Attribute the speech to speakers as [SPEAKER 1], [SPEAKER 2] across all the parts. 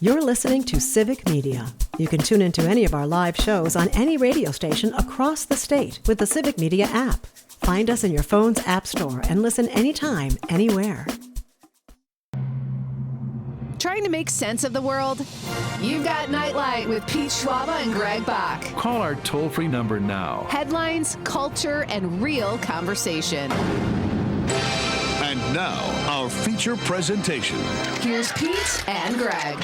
[SPEAKER 1] You're listening to Civic Media. You can tune into any of our live shows on any radio station across the state with the Civic Media app. Find us in your phone's app store and listen anytime, anywhere.
[SPEAKER 2] Trying to make sense of the world? You've got Nightlight with Pete Schwaba and Greg Bach.
[SPEAKER 3] Call our toll-free number now.
[SPEAKER 2] Headlines, culture, and real conversation.
[SPEAKER 4] And now, our feature presentation.
[SPEAKER 2] Here's Pete and Greg.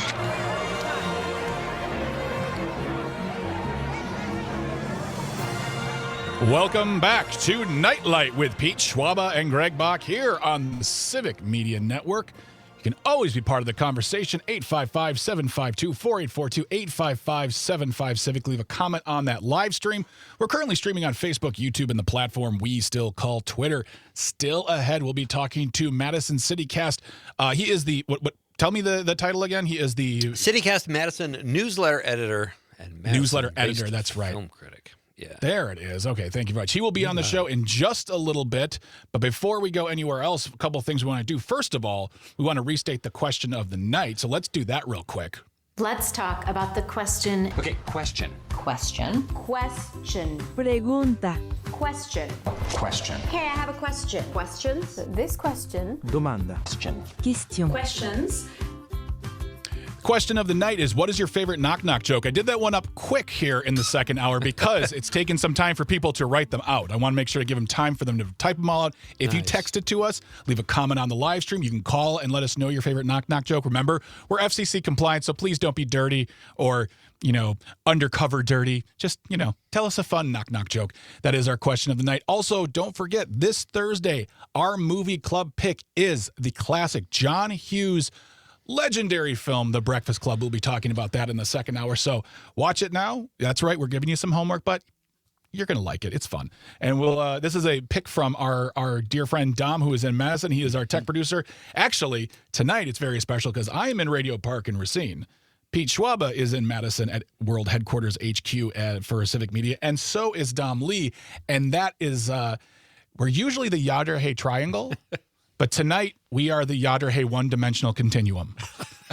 [SPEAKER 5] Welcome back to Nightlight with Pete Schwaba and Greg Bach here on the Civic Media Network. You can always be part of the conversation. 855-752-4842, 855-75-CIVIC. Leave a comment on that live stream. We're currently streaming on Facebook, YouTube, and the platform we still call Twitter. Still ahead, we'll be talking to Madison CityCast. He is the, tell me the title again. He is the
[SPEAKER 6] CityCast Madison newsletter editor and
[SPEAKER 5] newsletter editor, that's right.
[SPEAKER 6] Film critic. Yeah.
[SPEAKER 5] There it is. Okay, thank you very much. He will be on the show in just a little bit. But before we go anywhere else, a couple of things we want to do. First of all, we want to restate the question of the night. So let's do that real quick.
[SPEAKER 7] Let's talk about the question.
[SPEAKER 8] Okay, question.
[SPEAKER 7] Question. Question.
[SPEAKER 9] Pregunta.
[SPEAKER 7] Question.
[SPEAKER 8] Question.
[SPEAKER 7] Hey, I have a question. Questions? This question.
[SPEAKER 9] Domanda.
[SPEAKER 8] Question.
[SPEAKER 7] Questions.
[SPEAKER 5] Question of the night is, what is your favorite knock-knock joke? I did that one up quick here in the second hour because it's taken some time for people to write them out. I want to make sure to give them time for them to type them all out. If you text it to us, leave a comment on the live stream. You can call and let us know your favorite knock-knock joke. Remember, we're FCC compliant, so please don't be dirty or, undercover dirty. Just, tell us a fun knock-knock joke. That is our question of the night. Also, don't forget, this Thursday, our movie club pick is the classic John Hughes legendary film, The Breakfast Club. We'll be talking about that in the second hour. So watch it now. That's right. We're giving you some homework, but you're going to like it. It's fun. And this is a pick from our dear friend Dom, who is in Madison. He is our tech producer. Actually, tonight it's very special because I am in Radio Park in Racine. Pete Schwaba is in Madison at World Headquarters HQ for Civic Media. And so is Dom Lee. And that is, we're usually the Yader-Hey Triangle. But tonight, we are the Yader-Hey One-Dimensional Continuum,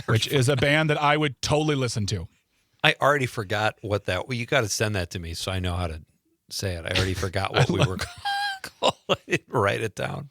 [SPEAKER 5] which is a band that I would totally listen to.
[SPEAKER 6] I already forgot what that... Well, you got to send that to me so I know how to say it. I already forgot what we were calling. Write it down.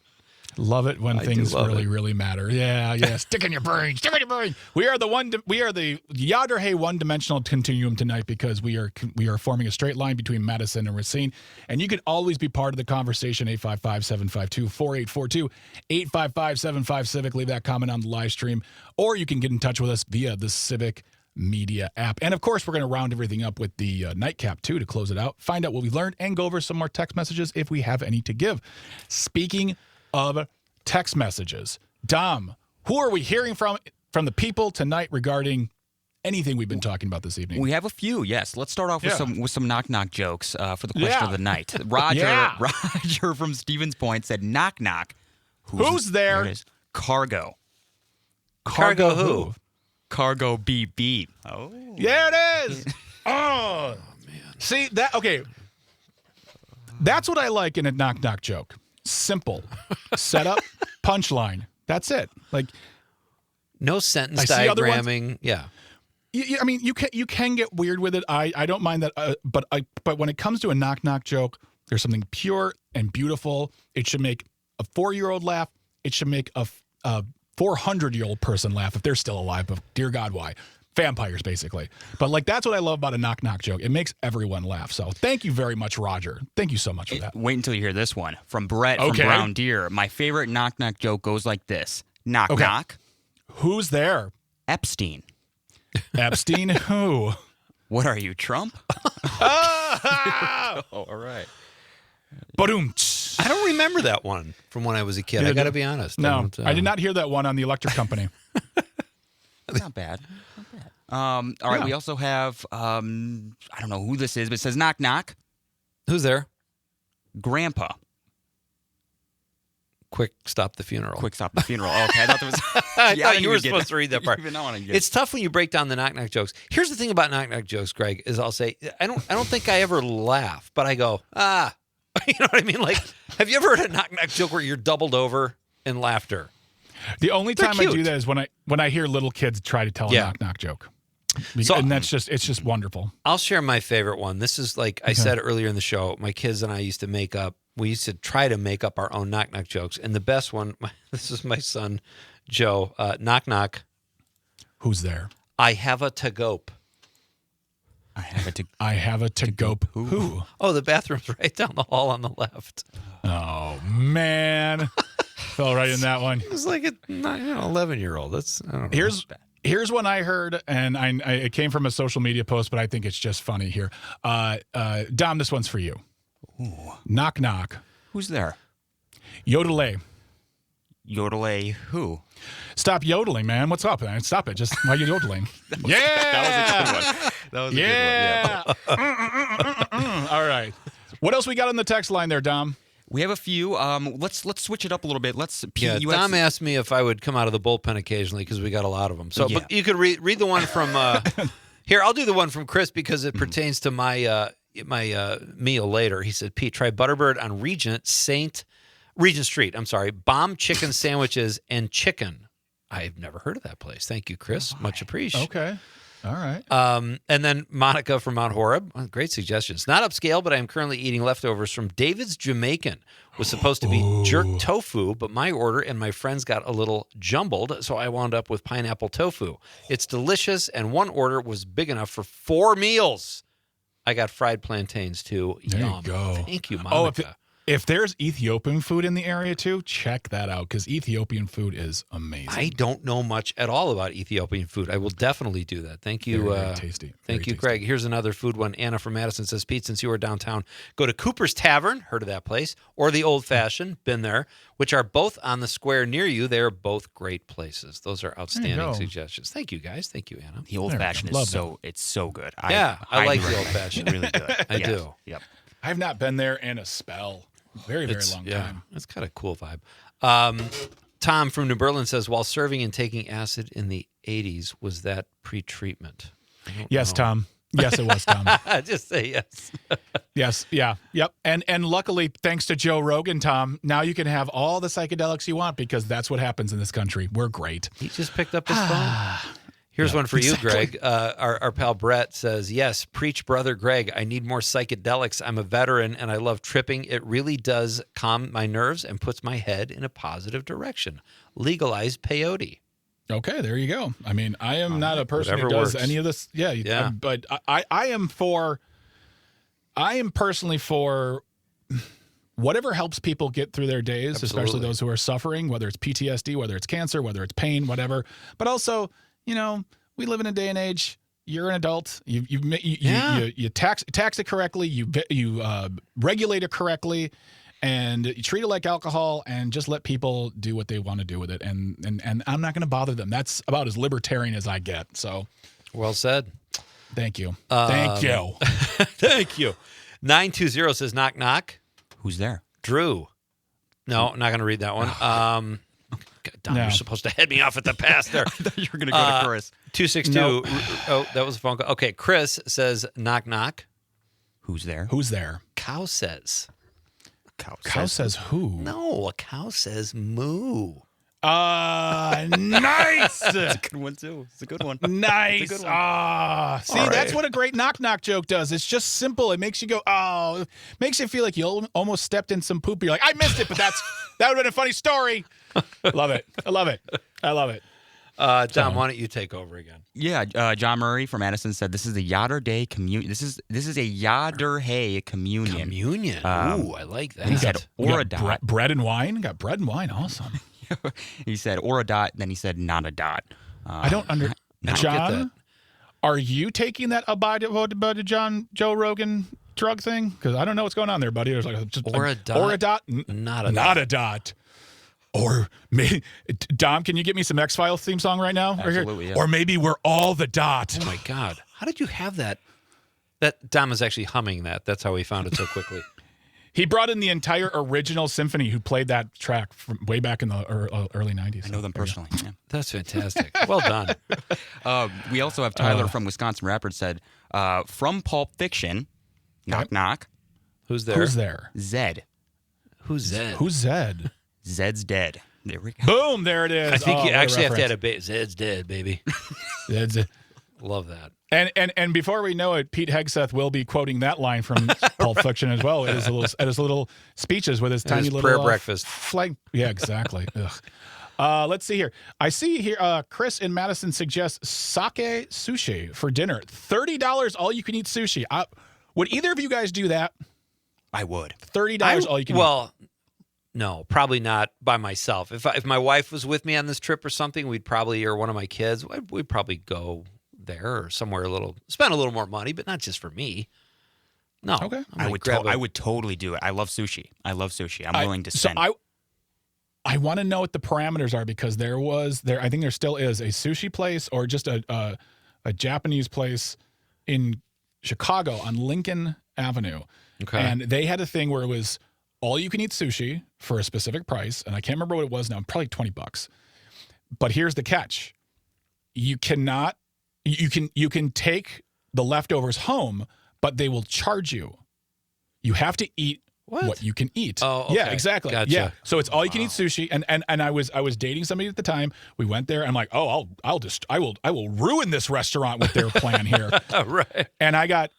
[SPEAKER 5] Love it when things really matter. Yeah. Stick in your brain. Stick in your brain. We are the Yader-Hey One-Dimensional Continuum tonight because we are forming a straight line between Madison and Racine. And you can always be part of the conversation. 855-752-4842, 855-75-CIVIC. Leave that comment on the live stream, or you can get in touch with us via the Civic Media app. And of course, we're going to round everything up with the nightcap too to close it out. Find out what we learned and go over some more text messages if we have any to give. Speaking of text messages, Dom, who are we hearing from the people tonight regarding anything we've been talking about this evening?
[SPEAKER 8] We have a few, yes. Let's start off with some knock-knock jokes for the question of the night. Roger from Stevens Point said, knock-knock.
[SPEAKER 5] Who's there?
[SPEAKER 8] There it is. Cargo.
[SPEAKER 6] Cargo who?
[SPEAKER 8] Cargo beep beep. Oh.
[SPEAKER 5] Yeah, it is. Oh, man. See, that's what I like in a knock-knock joke. Simple. Setup, punchline. That's it. Like,
[SPEAKER 6] no sentence diagramming. Yeah.
[SPEAKER 5] I mean, you can get weird with it. I don't mind that. But when it comes to a knock-knock joke, there's something pure and beautiful. It should make a 4-year-old laugh. It should make a 400-year-old person laugh if they're still alive. But dear God, why? Vampires, basically. But that's what I love about a knock-knock joke. It makes everyone laugh. So thank you very much, Roger. Thank you so much for that.
[SPEAKER 8] Wait until you hear this one from Brett from Brown Deer. My favorite knock-knock joke goes like this. Knock, knock.
[SPEAKER 5] Who's there?
[SPEAKER 8] Epstein.
[SPEAKER 5] Epstein who?
[SPEAKER 8] What are you, Trump?
[SPEAKER 6] Oh, all right.
[SPEAKER 5] Ba-doom.
[SPEAKER 6] I don't remember that one from when I was a kid. I got to be honest.
[SPEAKER 5] No, I did not hear that one on the electric company.
[SPEAKER 8] Not bad. All right, we also have, I don't know who this is, but it says knock, knock.
[SPEAKER 6] Who's there?
[SPEAKER 8] Grandpa.
[SPEAKER 6] Quick, stop the funeral.
[SPEAKER 8] Quick, stop the funeral. Okay, I thought there was...
[SPEAKER 6] I thought you were supposed to read that part.
[SPEAKER 8] It's
[SPEAKER 6] tough when you break down the knock-knock jokes. Here's the thing about knock-knock jokes, Greg, is I'll say, I don't think I ever laugh, but I go, You know what I mean? Like, have you ever heard a knock-knock joke where you're doubled over in laughter?
[SPEAKER 5] The only time I do that is when I hear little kids try to tell a knock-knock joke. And it's just wonderful.
[SPEAKER 6] I'll share my favorite one. This is like I said earlier in the show, my kids and I used to try to make up our own knock-knock jokes. And the best one, this is my son, Joe, knock-knock.
[SPEAKER 5] Who's there?
[SPEAKER 6] I have a to-gope.
[SPEAKER 5] I have a to-gope. Who?
[SPEAKER 6] Oh, the bathroom's right down the hall on the left.
[SPEAKER 5] Oh, man. Fell right in that one.
[SPEAKER 6] It was like a 11-year-old. That's I don't know.
[SPEAKER 5] Here's one I heard, and it came from a social media post, but I think it's just funny here. Dom, this one's for you.
[SPEAKER 8] Ooh.
[SPEAKER 5] Knock, knock.
[SPEAKER 8] Who's there?
[SPEAKER 5] Yodelay.
[SPEAKER 8] Yodelay who?
[SPEAKER 5] Stop yodeling, man. What's up, man? Stop it. Just why are you yodeling?
[SPEAKER 8] That was a good one.
[SPEAKER 5] Yeah. All right. What else we got on the text line there, Dom?
[SPEAKER 8] We have a few. Let's switch it up a little bit.
[SPEAKER 6] Dom asked me if I would come out of the bullpen occasionally because we got a lot of them. So but you could read the one from here. I'll do the one from Chris because it pertains to my meal later. He said, Pete, try Butterbird on Regent Street. I'm sorry. Bomb chicken sandwiches and chicken. I've never heard of that place. Thank you, Chris. Much appreciated.
[SPEAKER 5] Okay. All right.
[SPEAKER 6] And then Monica from Mount Horeb. Great suggestions. Not upscale, but I am currently eating leftovers from David's Jamaican. Was supposed to be jerk tofu, but my order and my friends got a little jumbled, so I wound up with pineapple tofu. It's delicious, and one order was big enough for 4 meals. I got fried plantains, too.
[SPEAKER 5] There
[SPEAKER 6] Yum.
[SPEAKER 5] you go.
[SPEAKER 6] Thank you, Monica.
[SPEAKER 5] If there's Ethiopian food in the area too, check that out because Ethiopian food is amazing.
[SPEAKER 6] I don't know much at all about Ethiopian food. I will definitely do that. Thank you.
[SPEAKER 5] Very tasty.
[SPEAKER 6] Thank you, Greg. Here's another food one. Anna from Madison says, Pete, since you are downtown, go to Cooper's Tavern, heard of that place, or the Old Fashioned, been there, which are both on the square near you. They are both great places. Those are outstanding suggestions. Thank you, guys. Thank you, Anna.
[SPEAKER 8] The Old Fashioned is so good.
[SPEAKER 6] I like the Old Fashioned.
[SPEAKER 8] Really good.
[SPEAKER 6] I do.
[SPEAKER 8] Yep.
[SPEAKER 5] I've not been there in a spell. Very long time.
[SPEAKER 6] It's got a cool vibe. Tom from New Berlin says, while serving and taking acid in the 80s, was that pre-treatment?
[SPEAKER 5] Yes, Tom. Yes, it was, Tom.
[SPEAKER 6] Just say yes.
[SPEAKER 5] Yes. Yeah. Yep. And luckily, thanks to Joe Rogan, Tom, now you can have all the psychedelics you want because that's what happens in this country. We're great.
[SPEAKER 6] He just picked up his phone. Here's one for you, Greg. Our pal Brett says, yes, preach, brother Greg. I need more psychedelics. I'm a veteran, and I love tripping. It really does calm my nerves and puts my head in a positive direction. Legalize peyote.
[SPEAKER 5] Okay, there you go. I mean, I am not a person who
[SPEAKER 6] Whatever
[SPEAKER 5] does
[SPEAKER 6] works.
[SPEAKER 5] any of this. Yeah. But I am personally for whatever helps people get through their days, especially those who are suffering, whether it's PTSD, whether it's cancer, whether it's pain, whatever. But also, we live in a day and age. You're an adult. You tax it correctly. You regulate it correctly, and you treat it like alcohol, and just let people do what they want to do with it. And I'm not going to bother them. That's about as libertarian as I get. So,
[SPEAKER 6] well said.
[SPEAKER 5] Thank you. Thank you.
[SPEAKER 6] Thank you. 920 says knock knock.
[SPEAKER 8] Who's there?
[SPEAKER 6] Drew. No, I'm not going to read that one. Don, you're supposed to head me off at the pass there.
[SPEAKER 8] I thought you were going to go to Chris.
[SPEAKER 6] 262.
[SPEAKER 5] Nope.
[SPEAKER 6] Oh, that was a phone call. Okay, Chris says knock knock.
[SPEAKER 8] Who's there?
[SPEAKER 5] Who's there?
[SPEAKER 6] Cow says.
[SPEAKER 5] Cow says who?
[SPEAKER 6] No, a cow says moo.
[SPEAKER 5] Nice.
[SPEAKER 8] That's a good one too. It's a good one.
[SPEAKER 5] Nice.
[SPEAKER 8] It's a good one.
[SPEAKER 5] See, that's what a great knock-knock joke does. It's just simple. It makes you go, it makes you feel like you almost stepped in some poop. You're like, I missed it, but that would have been a funny story. Love it. I love it.
[SPEAKER 6] Tom, why don't you take over again?
[SPEAKER 8] Yeah, John Murray from Madison said this is the Yodder Day communion. This is a Yodder Hay communion.
[SPEAKER 6] Communion. Ooh, I like that.
[SPEAKER 8] He said or a dot.
[SPEAKER 5] Bread and wine. Got bread and wine. Awesome.
[SPEAKER 8] He said or a dot. Then he said not a dot.
[SPEAKER 5] I don't understand. John, are you taking that Joe Rogan drug thing? Because I don't know what's going on there, buddy. There's like just
[SPEAKER 6] or a dot.
[SPEAKER 5] Or a dot.
[SPEAKER 6] Not a
[SPEAKER 5] dot. Or maybe, Dom, can you get me some X-Files theme song right now?
[SPEAKER 8] Absolutely, yeah.
[SPEAKER 5] Or maybe we're all the dot.
[SPEAKER 6] Oh, my God. How did you have that? That Dom is actually humming that. That's how he found it so quickly.
[SPEAKER 5] He brought in the entire original symphony who played that track from way back in the early 90s.
[SPEAKER 8] I know them personally. Yeah.
[SPEAKER 6] That's fantastic. Well done.
[SPEAKER 8] We also have Tyler from Wisconsin Rapids said, from Pulp Fiction, knock, knock.
[SPEAKER 6] Who's there?
[SPEAKER 5] Who's there?
[SPEAKER 8] Zed.
[SPEAKER 6] Who's Zed?
[SPEAKER 5] Who's Zed?
[SPEAKER 8] Zed's dead. There we go.
[SPEAKER 5] Boom, there it is.
[SPEAKER 6] I think you
[SPEAKER 5] what a
[SPEAKER 6] actually have to
[SPEAKER 5] reference.
[SPEAKER 6] add a Zed's dead, baby.
[SPEAKER 5] Zed's-
[SPEAKER 6] Love that.
[SPEAKER 5] And before we know it, Pete Hegseth will be quoting that line from Pulp Fiction as well at his little speeches with his tiny
[SPEAKER 6] his
[SPEAKER 5] little
[SPEAKER 6] prayer breakfast
[SPEAKER 5] flag. Yeah, exactly. Let's see here. I see here Chris in Madison suggests sake sushi for dinner. $30 all you can eat sushi. Would either of you guys do that?
[SPEAKER 8] I would.
[SPEAKER 5] $30 all you can eat.
[SPEAKER 6] Well, no, probably not by myself. If my wife was with me on this trip or something, we'd probably, or one of my kids, we'd probably go there or somewhere spend a little more money, but not just for me. No.
[SPEAKER 5] Okay.
[SPEAKER 8] I would totally do it. I love sushi. I'm willing to spend.
[SPEAKER 5] So I want to know what the parameters are because I think there still is a sushi place or just a Japanese place in Chicago on Lincoln Avenue.
[SPEAKER 6] Okay.
[SPEAKER 5] And they had a thing where it was all you can eat sushi for a specific price. And I can't remember what it was now, probably $20. But here's the catch. You can take the leftovers home, but they will charge you. You have to eat what you can eat.
[SPEAKER 6] Oh, okay.
[SPEAKER 5] Yeah, exactly.
[SPEAKER 6] Gotcha.
[SPEAKER 5] Yeah. So it's all you can eat sushi. And I was dating somebody at the time. We went there and I'm like, oh, I will ruin this restaurant with their plan here.
[SPEAKER 6] Right.
[SPEAKER 5] And I got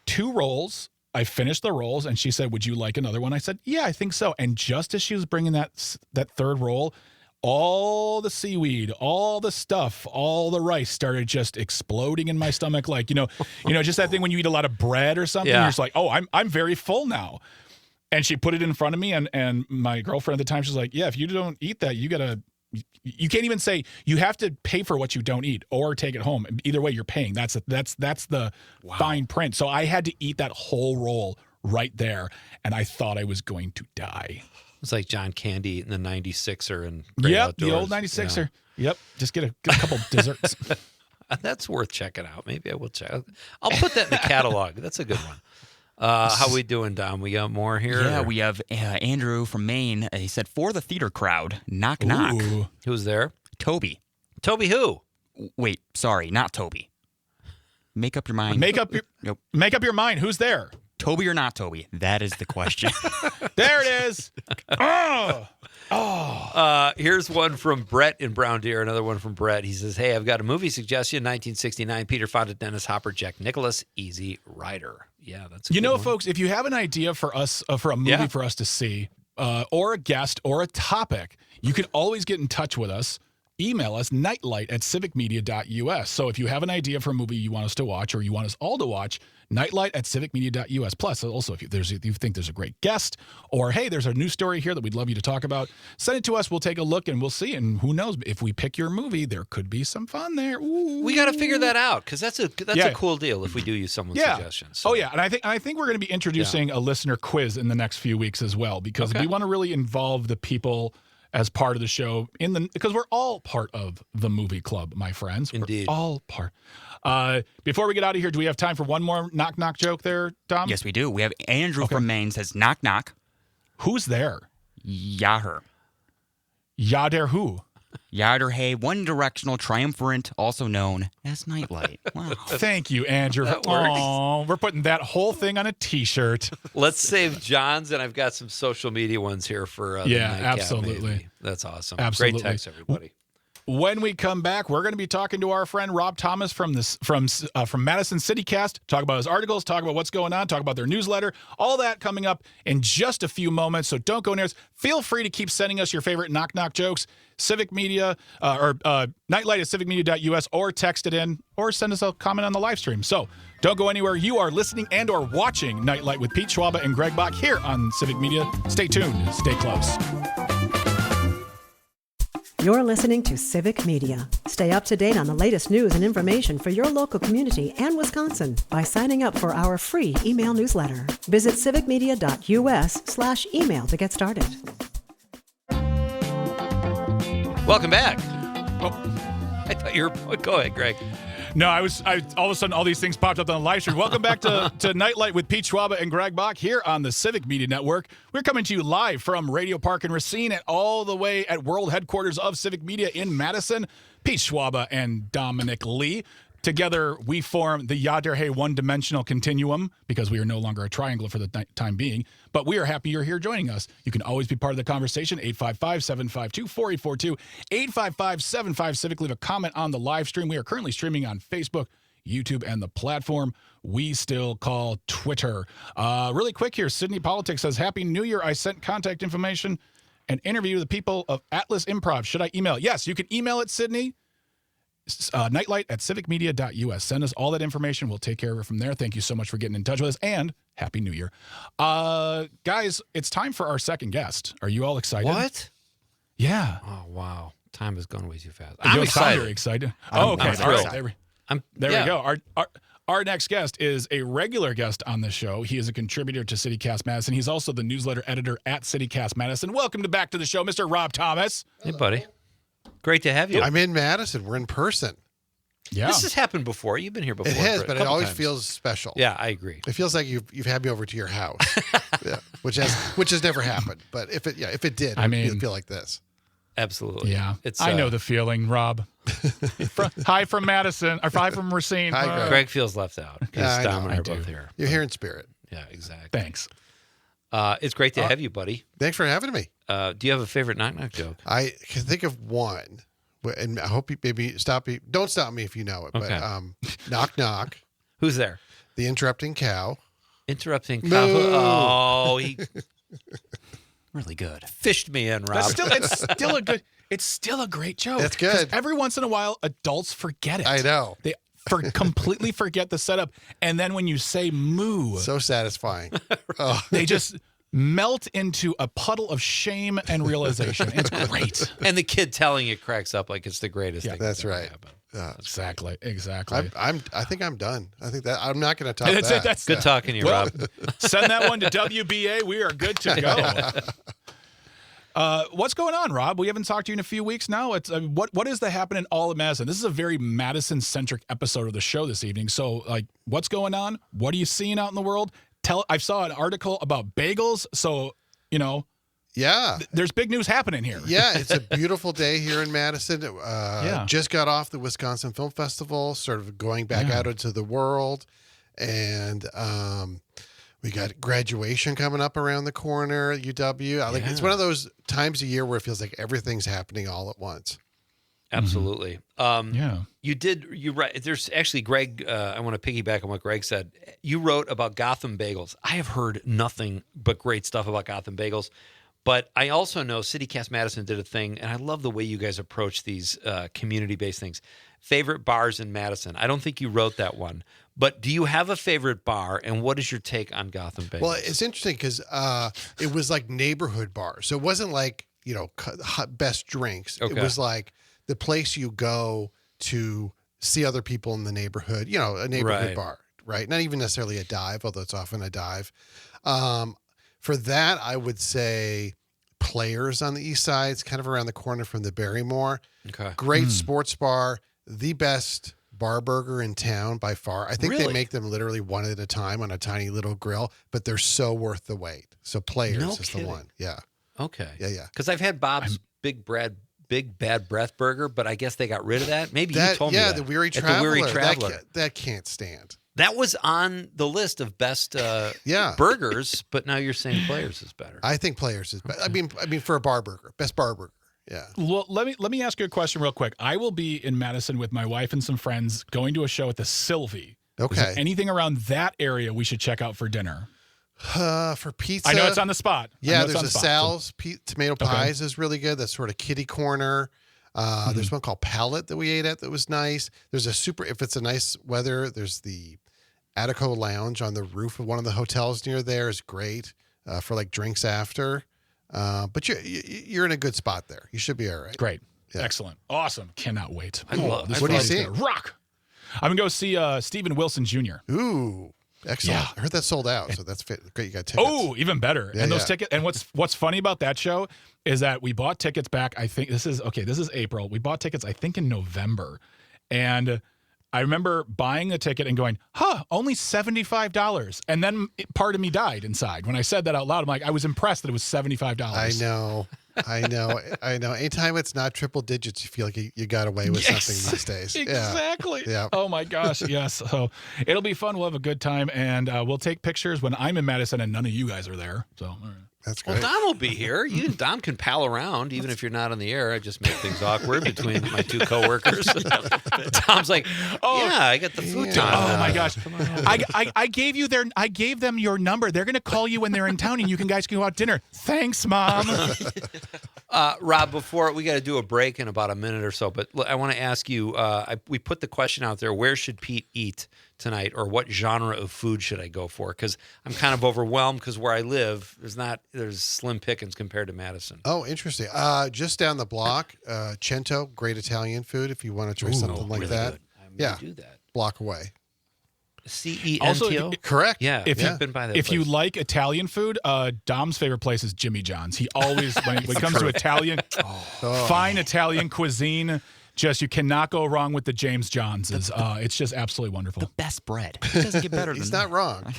[SPEAKER 5] 2 rolls. I finished the rolls and she said, would you like another one? I said, yeah, I think so. And just as she was bringing that 3rd roll, all the seaweed, all the stuff, all the rice started just exploding in my stomach. Like, just that thing when you eat a lot of bread or something, you're just like, oh, I'm very full now. And she put it in front of me and my girlfriend at the time, she's like, yeah, if you don't eat that, you can't even say you have to pay for what you don't eat or take it home. Either way, you're paying. That's the fine print. So I had to eat that whole roll right there. And I thought I was going to die.
[SPEAKER 6] It's like John Candy eating the 96er and
[SPEAKER 5] the old 96er.
[SPEAKER 6] Yeah.
[SPEAKER 5] Yep. Just get a couple desserts.
[SPEAKER 6] That's worth checking out. Maybe I will check. I'll put that in the catalog. That's a good one. How we doing, Dom? We got more here?
[SPEAKER 8] Yeah, we have Andrew from Maine. He said, for the theater crowd, knock, knock.
[SPEAKER 5] Ooh.
[SPEAKER 6] Who's there?
[SPEAKER 8] Toby.
[SPEAKER 6] Toby who?
[SPEAKER 8] Wait, sorry, not Toby. Make up your mind.
[SPEAKER 5] Make up your mind. Who's there?
[SPEAKER 8] Toby or not Toby? That is the question.
[SPEAKER 5] There it is.
[SPEAKER 6] Here's one from Brett in Brown Deer, another one from Brett. He says, hey, I've got a movie suggestion, 1969, Peter Fonda, Dennis Hopper, Jack Nicklaus, Easy Rider. Yeah, that's a good one.
[SPEAKER 5] Folks, if you have an idea for us, for a movie for us to see, or a guest or a topic, you can always get in touch with us. Email us, nightlight@civicmedia.us. So if you have an idea for a movie you want us to watch or you want us all to watch, nightlight@civicmedia.us. Plus, also, if you think there's a great guest or, hey, there's a new story here that we'd love you to talk about, send it to us. We'll take a look and we'll see. And who knows, if we pick your movie, there could be some fun there. Ooh.
[SPEAKER 6] We got to figure that out because that's a cool deal if we do use someone's suggestions. So.
[SPEAKER 5] Oh, yeah. And I think we're going to be introducing a listener quiz in the next few weeks as well because we want to really involve the people as part of the show because we're all part of the movie club, my friends.
[SPEAKER 6] Indeed.
[SPEAKER 5] We're all part. Before we get out of here, do we have time for one more knock joke there, Dom?
[SPEAKER 8] Yes, we do. We have Andrew from Maine says, knock, knock.
[SPEAKER 5] Who's there?
[SPEAKER 8] Yaher.
[SPEAKER 5] Yader who?
[SPEAKER 8] Yader Hay, one directional triumvirate, also known as Nightlight. Wow.
[SPEAKER 5] Thank you, Andrew.
[SPEAKER 6] That works.
[SPEAKER 5] Oh, we're putting that whole thing on a T-shirt.
[SPEAKER 6] Let's save John's, and I've got some social media ones here for the nightcap,
[SPEAKER 5] absolutely.
[SPEAKER 6] maybe. That's awesome.
[SPEAKER 5] Absolutely.
[SPEAKER 6] Great text, everybody.
[SPEAKER 5] When we come back, we're going to be talking to our friend Rob Thomas from Madison CityCast, talk about his articles, talk about what's going on, talk about their newsletter, all that coming up in just a few moments. So don't go near us. Feel free to keep sending us your favorite knock jokes, Civic Media or nightlight@civicmedia.us, or text it in, or send us a comment on the live stream. So don't go anywhere. You are listening and or watching Nightlight with Pete Schwaba and Greg Bach here on Civic Media. Stay tuned. Stay close.
[SPEAKER 1] You're listening to Civic Media. Stay up to date on the latest news and information for your local community and Wisconsin by signing up for our free email newsletter. Visit civicmedia.us/email to get started.
[SPEAKER 6] Welcome back. I thought you were... Go ahead, Greg.
[SPEAKER 5] No, I all of a sudden all these things popped up on the live stream. Welcome back to Nightlight with Pete Schwaba and Greg Bach here on the Civic Media Network. We're coming to you live from Radio Park in Racine and all the way at world headquarters of Civic Media in Madison. Pete Schwaba and Dominic Lee. Together, we form the Yaderhe one-dimensional continuum because we are no longer a triangle for the time being. But we are happy you're here joining us. You can always be part of the conversation. 855-752-4842. 855-75-CIVIC. Leave a comment on the live stream. We are currently streaming on Facebook, YouTube, and the platform we still call Twitter. Really quick here, Sydney Politics says, Happy New Year. I sent contact information and interview the people of Atlas Improv. Should I email? Yes, you can email it, Sydney. Nightlight@civicmedia.us. Send us all that information. We'll take care of it from there. Thank you so much for getting in touch with us, and Happy New Year. Guys, it's time for our second guest. Are you all excited?
[SPEAKER 6] What?
[SPEAKER 5] Yeah.
[SPEAKER 6] Oh, wow. Time has gone way too fast.
[SPEAKER 5] I'm
[SPEAKER 6] excited.
[SPEAKER 5] Very excited. Okay.
[SPEAKER 6] I'm thrilled.
[SPEAKER 5] All right. There we go. Our next guest is a regular guest on the show. He is a contributor to CityCast Madison. He's also the newsletter editor at CityCast Madison. Welcome back to the show, Mr. Rob Thomas.
[SPEAKER 6] Hey, buddy. Great to have you.
[SPEAKER 9] I'm in Madison. We're in person.
[SPEAKER 5] Yeah.
[SPEAKER 6] This has happened before. You've been here before.
[SPEAKER 9] It has, but it always
[SPEAKER 6] times.
[SPEAKER 9] feels special.
[SPEAKER 6] Yeah, I agree.
[SPEAKER 9] It feels like you've had me over to your house, yeah, which has never happened. But if it did, it'd feel like this.
[SPEAKER 6] Absolutely.
[SPEAKER 5] Yeah. I know the feeling, Rob. Hi from Madison. Or hi from Racine.
[SPEAKER 9] Hi, Greg.
[SPEAKER 6] Greg feels left out because Dom and I are both here.
[SPEAKER 9] You're here in spirit.
[SPEAKER 6] Yeah, exactly.
[SPEAKER 5] Thanks.
[SPEAKER 6] It's great to have you, buddy.
[SPEAKER 9] Thanks for having me.
[SPEAKER 6] Do you have a favorite knock-knock joke?
[SPEAKER 9] I can think of one, and I hope you maybe stop me. Don't stop me if you know it.
[SPEAKER 6] Okay.
[SPEAKER 9] But knock knock.
[SPEAKER 6] Who's there?
[SPEAKER 9] The interrupting cow.
[SPEAKER 6] Interrupting cow. Oh, he
[SPEAKER 8] Really good.
[SPEAKER 6] fished me in, Rob.
[SPEAKER 5] It's still a good joke.
[SPEAKER 9] It's good.
[SPEAKER 5] 'Cause every once in a while, adults forget it.
[SPEAKER 9] I know.
[SPEAKER 5] They completely forget the setup. And then when you say moo,
[SPEAKER 9] So satisfying. Oh.
[SPEAKER 5] they just melt into a puddle of shame and realization. It's great.
[SPEAKER 6] And the kid telling it cracks up like it's the greatest thing.
[SPEAKER 9] That's
[SPEAKER 6] ever
[SPEAKER 9] right.
[SPEAKER 6] happened.
[SPEAKER 5] Exactly.
[SPEAKER 9] I think I'm done. I think that I'm not going to top
[SPEAKER 5] That's
[SPEAKER 9] that.
[SPEAKER 5] it. That's
[SPEAKER 6] Good talking to you, Rob.
[SPEAKER 5] Send that one to WBA. We are good to go. What's going on, Rob? We haven't talked to you in a few weeks now. It's what is the happening all of Madison? This is a very Madison-centric episode of the show this evening. So, what's going on? What are you seeing out in the world? I saw an article about bagels. So,
[SPEAKER 9] Yeah.
[SPEAKER 5] There's big news happening here.
[SPEAKER 9] Yeah, it's a beautiful day here in Madison. Just got off the Wisconsin Film Festival, sort of going back out into the world. And we got graduation coming up around the corner at UW. It's one of those times a year where it feels like everything's happening all at once.
[SPEAKER 6] Absolutely.
[SPEAKER 5] Yeah.
[SPEAKER 6] You right. There's actually, Greg, I want to piggyback on what Greg said. You wrote about Gotham Bagels. I have heard nothing but great stuff about Gotham Bagels. But I also know CityCast Madison did a thing, and I love the way you guys approach these community-based things. Favorite bars in Madison. I don't think you wrote that one. But do you have a favorite bar, and what is your take on Gotham Bagels?
[SPEAKER 9] Well, it's interesting because it was like neighborhood bars. So it wasn't like, best drinks.
[SPEAKER 6] Okay.
[SPEAKER 9] It was like the place you go to see other people in the neighborhood, a neighborhood bar, right? Not even necessarily a dive, although it's often a dive. For that, I would say Players on the east side. It's kind of around the corner from the Barrymore.
[SPEAKER 6] Okay.
[SPEAKER 9] Great sports bar. The best bar burger in town by far. I think they make them literally one at a time on a tiny little grill, but they're so worth the wait. So Players is the one. Yeah.
[SPEAKER 6] Okay.
[SPEAKER 9] Yeah.
[SPEAKER 6] Because I've had Bob's Big Bad Breath Burger, but I guess they got rid of that. Maybe you told me that.
[SPEAKER 9] The Weary
[SPEAKER 6] At
[SPEAKER 9] Traveler.
[SPEAKER 6] The Weary Traveler.
[SPEAKER 9] That can't stand.
[SPEAKER 6] That was on the list of best burgers, but now you're saying Players is better.
[SPEAKER 9] I think Players is better. I mean, for a bar burger, best bar burger. Yeah.
[SPEAKER 5] Well, let me ask you a question real quick. I will be in Madison with my wife and some friends going to a show at the Sylvie.
[SPEAKER 9] Okay.
[SPEAKER 5] Is there anything around that area we should check out for dinner?
[SPEAKER 9] For pizza.
[SPEAKER 5] I know it's on the spot.
[SPEAKER 9] Yeah, there's a Sal's tomato pies is really good. That's sort of kitty corner. There's one called Palette that we ate at that was nice. There's if it's a nice weather, there's the Attico Lounge on the roof of one of the hotels near there is great for like drinks after. But you're in a good spot there. You should be all right.
[SPEAKER 5] Great.
[SPEAKER 9] Yeah.
[SPEAKER 5] Excellent. Awesome. Cannot wait.
[SPEAKER 6] I love
[SPEAKER 5] this.
[SPEAKER 9] What are you
[SPEAKER 5] party's
[SPEAKER 9] seeing?
[SPEAKER 5] gonna rock. I'm going to go see Stephen Wilson Jr.
[SPEAKER 9] Ooh, excellent.
[SPEAKER 5] Yeah.
[SPEAKER 9] I heard that sold out, so that's great. You got tickets.
[SPEAKER 5] Oh, even better.
[SPEAKER 9] Yeah,
[SPEAKER 5] and those tickets. And what's funny about that show is that we bought tickets back. I think this is April. We bought tickets, I think, in November. And I remember buying the ticket and going, only $75. And then part of me died inside. When I said that out loud, I'm like, I was impressed that it was $75.
[SPEAKER 9] I know. I know. Anytime it's not triple digits, you feel like you got away with something these days.
[SPEAKER 5] Exactly.
[SPEAKER 9] Yeah.
[SPEAKER 5] Oh my gosh. Yes. So it'll be fun. We'll have a good time, and we'll take pictures when I'm in Madison and none of you guys are there. So. All right.
[SPEAKER 9] That's great.
[SPEAKER 6] Well, Dom will be here. You and Dom can pal around even if you're not on the air. I just make things awkward between my two coworkers. Dom's like, yeah, I got the futon.
[SPEAKER 5] Oh my gosh. I gave them your number. They're gonna call you when they're in town and you guys can go out to dinner. Thanks, Mom.
[SPEAKER 6] Rob, before we got to do a break in about a minute or so, but I want to ask you, we put the question out there, where should Pete eat tonight, or what genre of food should I go for? Because I'm kind of overwhelmed because where I live, there's slim pickings compared to Madison.
[SPEAKER 9] Oh, interesting. Just down the block, Cento, great Italian food if you want to try something like
[SPEAKER 6] really
[SPEAKER 9] that.
[SPEAKER 6] Good. I may do that.
[SPEAKER 9] Block away.
[SPEAKER 6] Cento?
[SPEAKER 9] Also, correct.
[SPEAKER 6] Yeah,
[SPEAKER 5] if
[SPEAKER 6] you've been by that
[SPEAKER 5] If
[SPEAKER 6] place.
[SPEAKER 5] you like Italian food, Dom's favorite place is Jimmy John's. He always, when it comes to Italian, fine Italian cuisine, just you cannot go wrong with the James John's. It's just absolutely wonderful.
[SPEAKER 8] The best bread. It doesn't get better than
[SPEAKER 9] He's
[SPEAKER 8] that.
[SPEAKER 9] not wrong.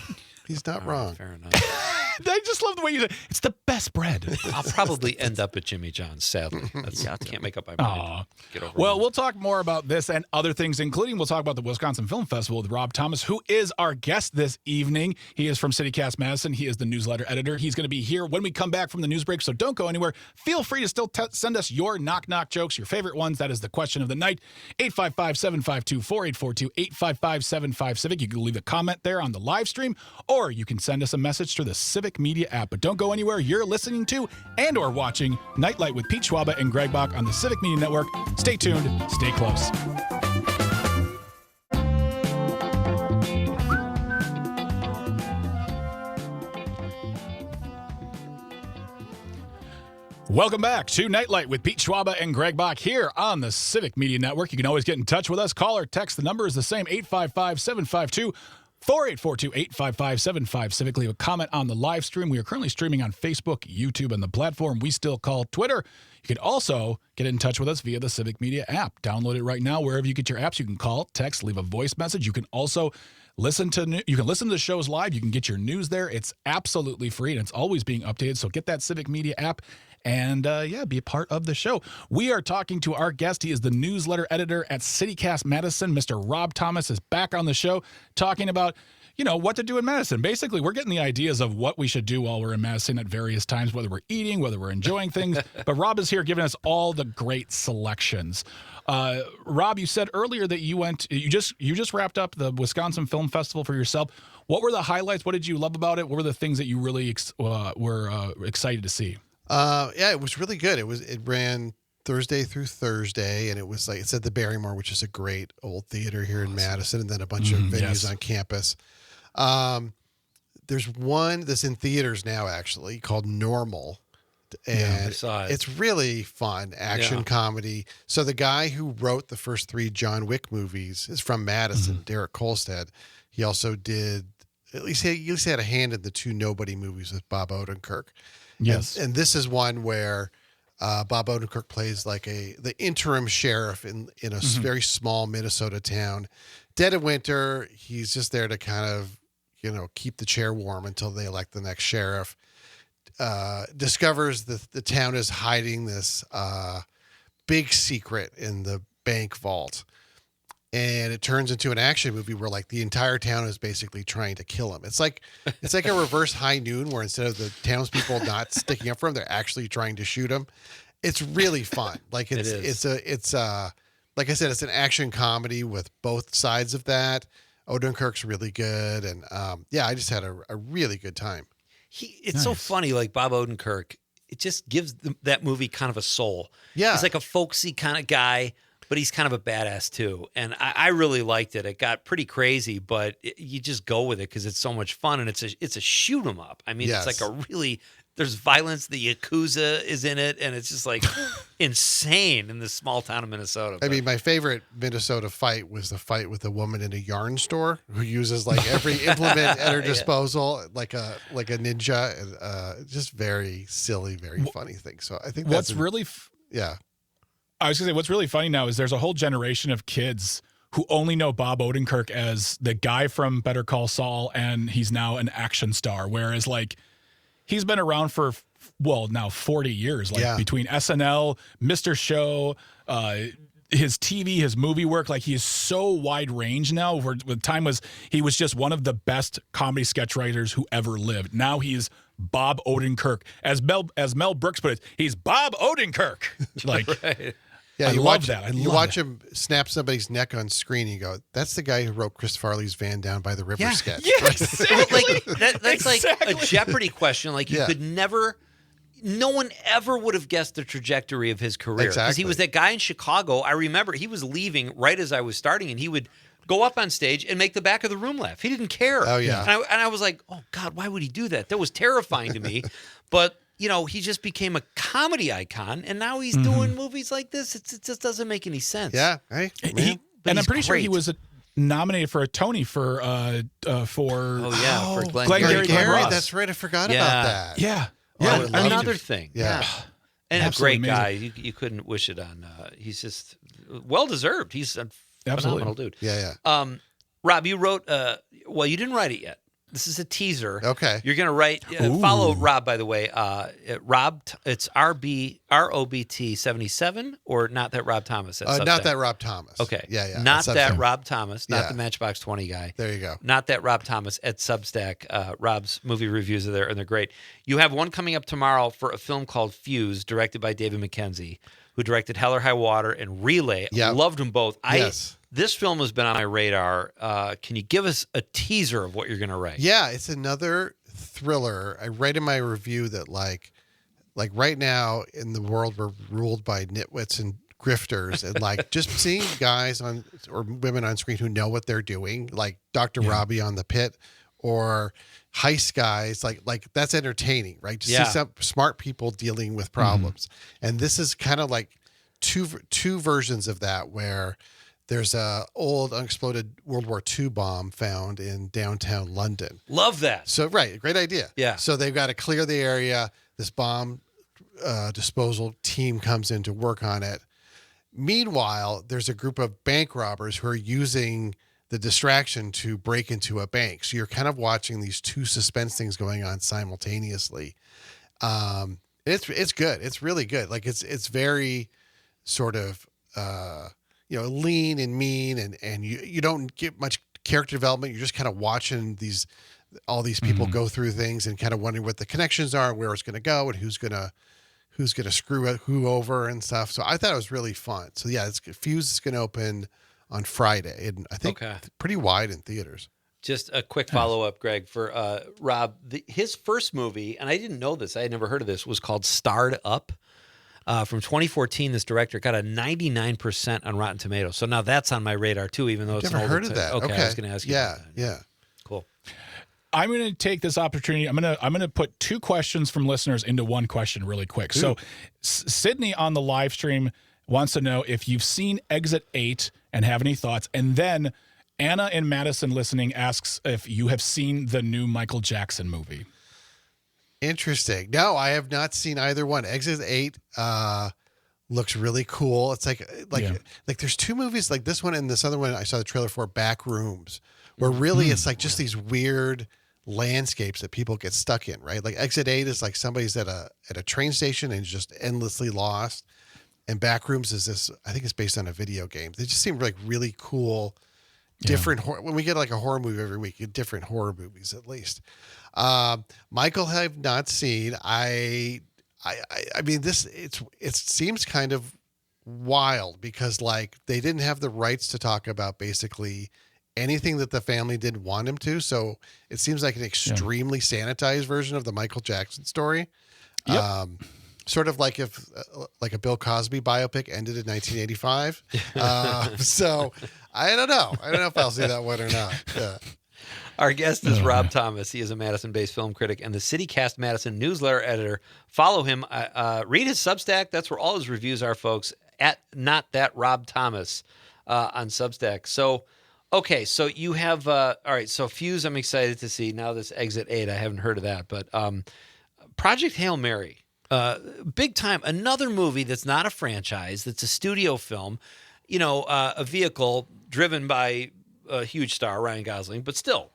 [SPEAKER 9] He's not wrong.
[SPEAKER 6] Fair enough.
[SPEAKER 5] I just love the way you say it's the best bread.
[SPEAKER 6] I'll probably end up at Jimmy John's, sadly. I can't make up my mind. Get over
[SPEAKER 5] Well,
[SPEAKER 6] it.
[SPEAKER 5] we'll talk more about this and other things, including we'll talk about the Wisconsin Film Festival with Rob Thomas, who is our guest this evening. He is from CityCast Madison. He is the newsletter editor. He's going to be here when we come back from the news break, so don't go anywhere. Feel free to still send us your knock-knock jokes, your favorite ones. That is the question of the night. 855-752-4842, 855-75-CIVIC. You can leave a comment there on the live stream, or you can send us a message through the Civic Media app. But don't go anywhere. You're listening to and or watching Nightlight with Pete Schwaba and Greg Bach on the Civic Media Network. Stay tuned. Stay close. Welcome back to Nightlight with Pete Schwaba and Greg Bach here on the Civic Media Network. You can always get in touch with us. Call or text. The number is the same, 855-752-4842, 842-855-75-CIVIC. Leave a comment on the live stream. We are currently streaming on Facebook, YouTube, and the platform we still call Twitter. You can also get in touch with us via the Civic Media app. Download it right now. Wherever you get your apps, you can call, text, leave a voice message. You can also listen to the shows live. You can get your news there. It's absolutely free, and it's always being updated. So get that Civic Media app and, be a part of the show. We are talking to our guest. He is the newsletter editor at CityCast Madison. Mr. Rob Thomas is back on the show talking about, what to do in Madison. Basically, we're getting the ideas of what we should do while we're in Madison at various times, whether we're eating, whether we're enjoying things. But Rob is here giving us all the great selections. Rob, you said earlier that you just wrapped up the Wisconsin Film Festival for yourself. What were the highlights? What did you love about it? What were the things that you really were excited to see?
[SPEAKER 9] It was really good. It ran Thursday through Thursday, and it was like it's at the Barrymore, which is a great old theater here in Madison, and then a bunch of venues on campus. There's one that's in theaters now, actually, called Normal. And
[SPEAKER 6] I saw it.
[SPEAKER 9] It's really fun action comedy. So the guy who wrote the first 3 John Wick movies is from Madison, Derek Kolstad. He also did, at least he had a hand in the 2 Nobody movies with Bob Odenkirk.
[SPEAKER 5] Yes.
[SPEAKER 9] And this is one where Bob Odenkirk plays like the interim sheriff in a very small Minnesota town. Dead of winter, he's just there to kind of, keep the chair warm until they elect the next sheriff. Discovers that the town is hiding this big secret in the bank vault. And it turns into an action movie where like the entire town is basically trying to kill him. It's like a reverse High Noon where instead of the townspeople not sticking up for him, they're actually trying to shoot him. It's really fun. Like it's like I said, it's an action comedy with both sides of that. Odenkirk's really good, and I just had a really good time.
[SPEAKER 6] It's so funny, like Bob Odenkirk. It just gives that movie kind of a soul.
[SPEAKER 9] Yeah,
[SPEAKER 6] he's like a folksy kind of guy, but he's kind of a badass too. And I really liked it. It got pretty crazy, but you just go with it because it's so much fun, and it's a shoot 'em up. I mean, It's like there's violence. The Yakuza is in it, and it's just like insane in this small town of Minnesota.
[SPEAKER 9] I mean, my favorite Minnesota fight was the fight with a woman in a yarn store who uses like every implement at her disposal, like a ninja, and just very silly, very funny thing. So I think that's
[SPEAKER 5] I was gonna say what's really funny now is there's a whole generation of kids who only know Bob Odenkirk as the guy from Better Call Saul, and he's now an action star. Whereas like he's been around for now 40 years, like between SNL, Mr. Show, his TV, his movie work. Like, he is so wide range now. Where the time was, he was just one of the best comedy sketch writers who ever lived. Now he's Bob Odenkirk. As Mel Brooks put it, he's Bob Odenkirk. Like,
[SPEAKER 9] Yeah,
[SPEAKER 5] I love that.
[SPEAKER 9] You watch him snap somebody's neck on screen, and you go, that's the guy who wrote Chris Farley's Van Down by the River sketch.
[SPEAKER 5] Yes.
[SPEAKER 6] Like, that's like a Jeopardy question. Like, you could never... No one ever would have guessed the trajectory of his career. Because he was that guy in Chicago. I remember he was leaving right as I was starting, and he would go up on stage and make the back of the room laugh. He didn't care.
[SPEAKER 9] Oh, yeah.
[SPEAKER 6] And I was like, oh, God, why would he do that? That was terrifying to me. But, you know, he just became a comedy icon, and now he's doing movies like this. It just doesn't make any sense.
[SPEAKER 9] Yeah. Hey,
[SPEAKER 5] and I'm pretty sure he was nominated for a Tony for
[SPEAKER 6] Glenn
[SPEAKER 9] Gary. That's right. I forgot about that.
[SPEAKER 5] Yeah.
[SPEAKER 6] Yeah, another thing.
[SPEAKER 9] Yeah.
[SPEAKER 6] And
[SPEAKER 5] Absolutely
[SPEAKER 6] a great
[SPEAKER 5] amazing.
[SPEAKER 6] guy. You couldn't wish it on. He's just well-deserved. He's a phenomenal dude.
[SPEAKER 9] Yeah.
[SPEAKER 6] Rob, you wrote, you didn't write it yet. This is a teaser.
[SPEAKER 9] Okay.
[SPEAKER 6] You're going to write, follow Rob, by the way. Rob, it's ROBT 77 or Not That Rob Thomas?
[SPEAKER 9] Not That Rob Thomas.
[SPEAKER 6] Okay.
[SPEAKER 9] Yeah.
[SPEAKER 6] Not That Rob Thomas, not the Matchbox 20 guy.
[SPEAKER 9] There you go.
[SPEAKER 6] Not That Rob Thomas at Substack. Rob's movie reviews are there, and they're great. You have one coming up tomorrow for a film called Fuse, directed by David Mackenzie, who directed Hell or High Water and Relay.
[SPEAKER 9] Yeah.
[SPEAKER 6] Loved them both.
[SPEAKER 9] Yes.
[SPEAKER 6] This film has been on my radar. Can you give us a teaser of what you're going to write?
[SPEAKER 9] Yeah, it's another thriller. I write in my review that like right now in the world we're ruled by nitwits and grifters, and like just seeing guys on or women on screen who know what they're doing, like Dr. Robbie on The Pit or heist guys, like that's entertaining, right? To see some smart people dealing with problems. And this is kind of like two versions of that, where there's a old unexploded World War II bomb found in downtown London.
[SPEAKER 6] Love that.
[SPEAKER 9] So, right, great idea.
[SPEAKER 6] Yeah.
[SPEAKER 9] So they've got to clear the area. This bomb disposal team comes in to work on it. Meanwhile, there's a group of bank robbers who are using the distraction to break into a bank. So you're kind of watching these two suspense things going on simultaneously. It's good. It's really good. Like it's very sort of lean and mean, and you don't get much character development. You're just kind of watching all these people go through things and kind of wondering what the connections are, where it's going to go, and who's going to screw who over and stuff. So I thought it was really fun. So yeah, Fuse is going to open on Friday, and I think pretty wide in theaters.
[SPEAKER 6] Just a quick follow-up, Greg, for Rob. His first movie, and I didn't know this, I had never heard of this, was called Starred Up. From 2014, this director got a 99% on Rotten Tomatoes. So now that's on my radar, too, even though it's
[SPEAKER 9] never heard of that.
[SPEAKER 6] Okay, I was going to ask you about that.
[SPEAKER 9] Yeah.
[SPEAKER 6] Cool.
[SPEAKER 5] I'm going to take this opportunity. I'm going to put two questions from listeners into one question really quick. Ooh. So Sydney on the live stream wants to know if you've seen Exit 8 and have any thoughts. And then Anna in Madison listening asks if you have seen the new Michael Jackson movie.
[SPEAKER 9] Interesting. No, I have not seen either one. Exit 8 looks really cool. It's like there's two movies like this one and this other one I saw the trailer for, Back Rooms, where really it's like just these weird landscapes that people get stuck in, right? Like Exit 8 is like somebody's at a train station and just endlessly lost. And Back Rooms is this, I think it's based on a video game. They just seem like really cool, different when we get like a horror movie every week, different horror movies at least. Michael, I have not seen. I mean, it seems kind of wild because like they didn't have the rights to talk about basically anything that the family didn't want him to. So it seems like an extremely sanitized version of the Michael Jackson story. Yep. Sort of like if like a Bill Cosby biopic ended in 1985. So I don't know. I don't know if I'll see that one or not. Yeah.
[SPEAKER 6] Our guest is Rob Thomas. He is a Madison-based film critic and the CityCast Madison newsletter editor. Follow him. Read his Substack. That's where all his reviews are, folks. At Not That Rob Thomas on Substack. So, okay, so you have all right. So Fuse, I'm excited to see. Now this Exit 8, I haven't heard of that, but Project Hail Mary, big time. Another movie that's not a franchise. That's a studio film. You know, a vehicle driven by a huge star, Ryan Gosling, but still.